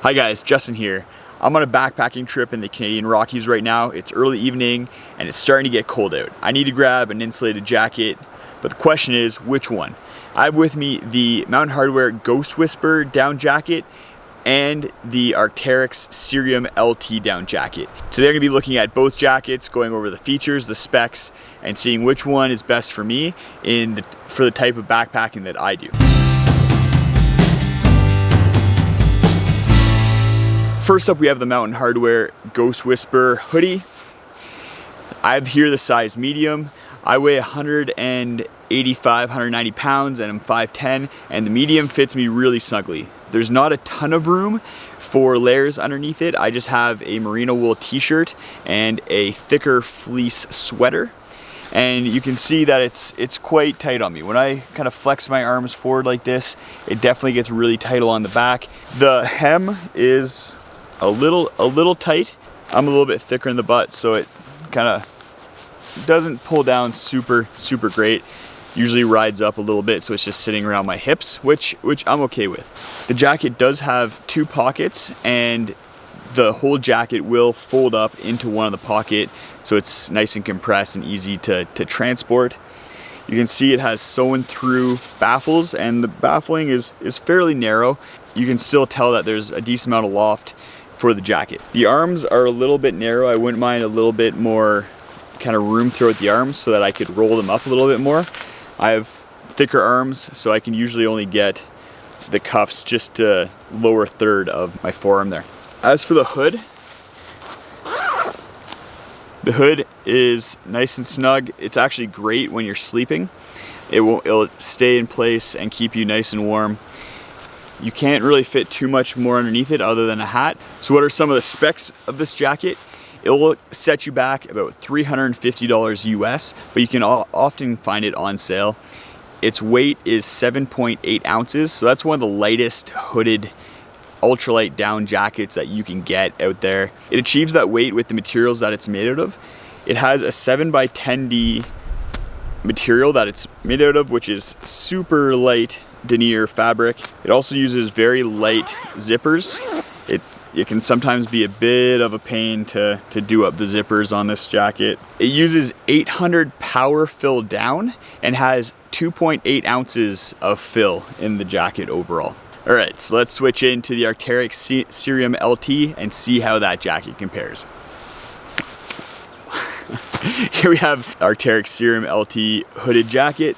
Hi guys, Justin here. I'm on a backpacking trip in the Canadian Rockies right now. It's early evening and it's starting to get cold out. I need to grab an insulated jacket, but the question is, which one? I have with me the Mountain Hardwear Ghost Whisperer down jacket and the Arc'teryx Cerium LT down jacket. Today I'm going to be looking at both jackets, going over the features, the specs, and seeing which one is best for me for the type of backpacking that I do. First up, we have the Mountain Hardwear Ghost Whisperer hoodie. I have here the size medium. I weigh 185, 190 pounds and I'm 5'10", and the medium fits me really snugly. There's not a ton of room for layers underneath it. I just have a merino wool t-shirt and a thicker fleece sweater. And you can see that it's quite tight on me. When I kind of flex my arms forward like this, it definitely gets really tight along the back. The hem is a little tight. I'm a little bit thicker in the butt, so it kind of doesn't pull down super great. Usually rides up a little bit, so it's just sitting around my hips, which I'm okay with. The jacket does have two pockets, and the whole jacket will fold up into one of the pockets, so it's nice and compressed and easy to transport. You can see it has sewn through baffles, and the baffling is fairly narrow. You can still tell that there's a decent amount of loft for the jacket. The arms are a little bit narrow. I wouldn't mind a little bit more kind of room throughout the arms so that I could roll them up a little bit more. I have thicker arms, so I can usually only get the cuffs just to lower third of my forearm there. As for the hood is nice and snug. It's actually great when you're sleeping. It'll stay in place and keep you nice and warm. You can't really fit too much more underneath it other than a hat. So what are some of the specs of this jacket? It will set you back about $350 US, but you can often find it on sale. Its weight is 7.8 ounces, so that's one of the lightest hooded ultralight down jackets that you can get out there. It achieves that weight with the materials that it's made out of. It has a 7x10D material that it's made out of, which is super light denier fabric. It also uses very light zippers. It can sometimes be a bit of a pain to do up the zippers on this jacket. It uses 800 power fill down and has 2.8 ounces of fill in the jacket overall. All right, so let's switch into the Arc'teryx Cerium LT and see how that jacket compares. Here we have Arc'teryx Cerium LT hooded jacket.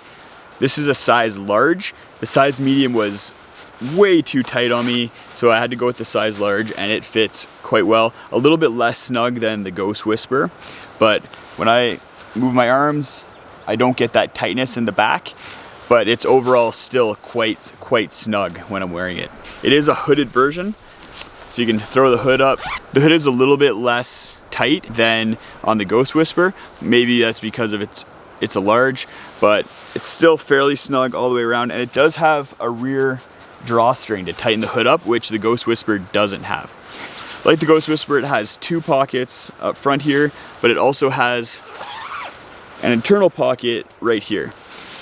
This is a size large. The size medium was way too tight on me, so I had to go with the size large, and it fits quite well. A little bit less snug than the Ghost Whisperer, but when I move my arms, I don't get that tightness in the back, but it's overall still quite snug when I'm wearing it. It is a hooded version, so you can throw the hood up. The hood is a little bit less tight than on the Ghost Whisperer. Maybe that's because of it's a large, but it's still fairly snug all the way around, and it does have a rear drawstring to tighten the hood up, which the Ghost Whisperer doesn't have. Like the Ghost Whisperer, it has two pockets up front here, but it also has an internal pocket right here,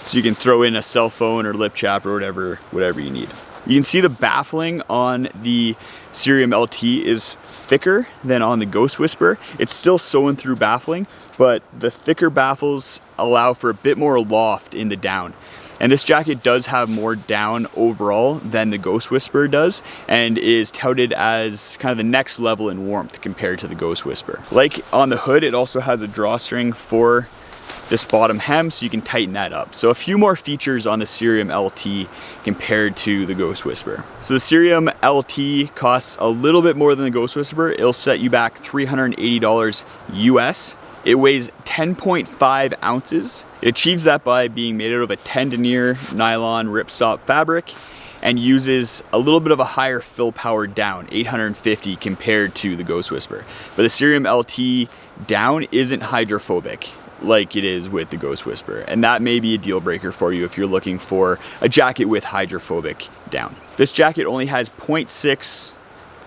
so you can throw in a cell phone or lip chap or whatever you need. You can see the baffling on the Cerium LT is thicker than on the Ghost Whisperer. It's still sewn through baffling, but the thicker baffles allow for a bit more loft in the down. And this jacket does have more down overall than the Ghost Whisperer does, and is touted as kind of the next level in warmth compared to the Ghost Whisperer. Like on the hood, it also has a drawstring for this bottom hem, so you can tighten that up. So a few more features on the Cerium LT compared to the Ghost Whisperer. So the Cerium LT costs a little bit more than the Ghost Whisperer. It'll set you back $380 US. It weighs 10.5 ounces. It achieves that by being made out of a 10 denier nylon ripstop fabric and uses a little bit of a higher fill power down, 850 compared to the Ghost Whisperer. But the Cerium LT down isn't hydrophobic like it is with the Ghost Whisperer, and that may be a deal breaker for you if you're looking for a jacket with hydrophobic down. This jacket only has 0.6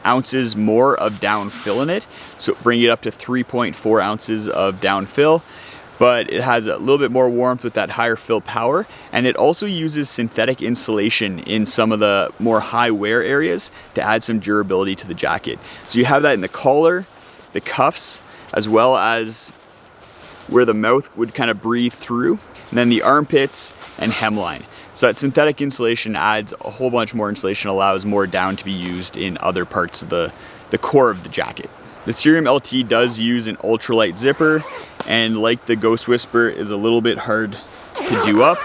ounces more of down fill in it, so bring it up to 3.4 ounces of down fill. but it has a little bit more warmth with that higher fill power, and it also uses synthetic insulation in some of the more high wear areas to add some durability to the jacket. So you have that in the collar, the cuffs, as well as where the mouth would kind of breathe through, and then the armpits and hemline. So that synthetic insulation adds a whole bunch more insulation, allows more down to be used in other parts of the core of the jacket. The Cerium LT does use an ultralight zipper, and like the Ghost Whisperer, is a little bit hard to do up,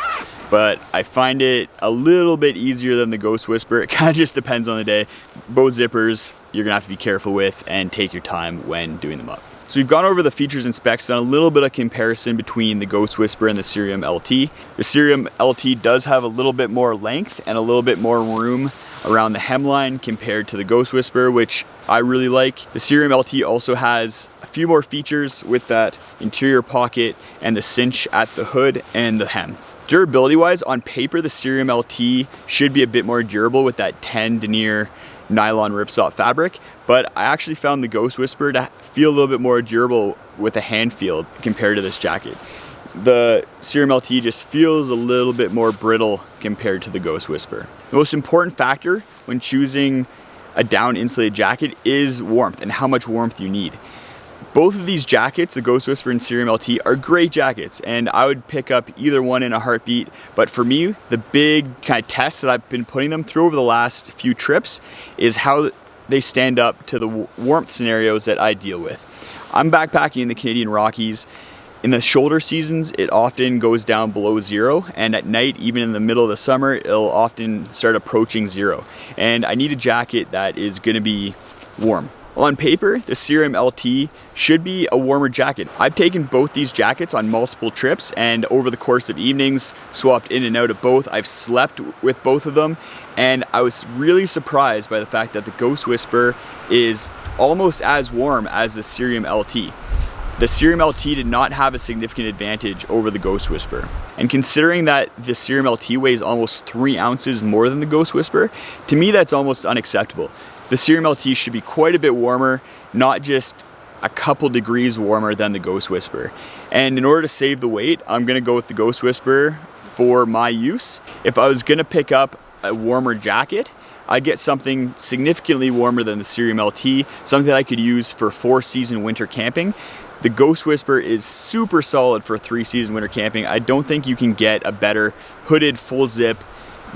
but I find it a little bit easier than the Ghost Whisperer. It kind of just depends on the day. Both zippers you're gonna have to be careful with and take your time when doing them up. So we've gone over the features and specs, done a little bit of comparison between the Ghost Whisperer and the Cerium LT. The Cerium LT does have a little bit more length and a little bit more room around the hemline compared to the Ghost Whisperer, which I really like. The Cerium LT also has a few more features with that interior pocket and the cinch at the hood and the hem. Durability wise, on paper, the Cerium LT should be a bit more durable with that 10 denier nylon ripstop fabric, but I actually found the Ghost Whisperer to feel a little bit more durable with a hand feel compared to this jacket. The Cerium LT just feels a little bit more brittle compared to the Ghost Whisperer. The most important factor when choosing a down insulated jacket is warmth and how much warmth you need. Both of these jackets, the Ghost Whisperer and Cerium LT, are great jackets, and I would pick up either one in a heartbeat. But for me, the big kind of test that I've been putting them through over the last few trips is how they stand up to the warmth scenarios that I deal with. I'm backpacking in the Canadian Rockies. In the shoulder seasons, it often goes down below 0, and at night, even in the middle of the summer, it'll often start approaching 0. And I need a jacket that is gonna be warm. On paper, the Cerium LT should be a warmer jacket. I've taken both these jackets on multiple trips, and over the course of evenings, swapped in and out of both. I've slept with both of them, and I was really surprised by the fact that the Ghost Whisperer is almost as warm as the Cerium LT. The Cerium LT did not have a significant advantage over the Ghost Whisperer. And considering that the Cerium LT weighs almost 3 ounces more than the Ghost Whisperer, to me that's almost unacceptable. The Cerium LT should be quite a bit warmer, not just a couple degrees warmer than the Ghost Whisperer. And in order to save the weight, I'm gonna go with the Ghost Whisperer for my use. If I was gonna pick up a warmer jacket, I'd get something significantly warmer than the Cerium LT, something that I could use for 4-season winter camping. The Ghost Whisperer is super solid for 3-season winter camping. I don't think you can get a better hooded, full zip,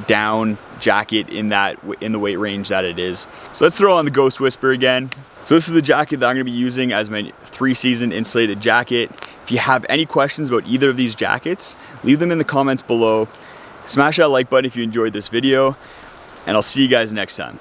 down jacket in the weight range that it is. So let's throw on the Ghost Whisperer again. So this is the jacket that I'm gonna be using as my 3-season insulated jacket. If you have any questions about either of these jackets, leave them in the comments below. Smash that like button if you enjoyed this video, and I'll see you guys next time.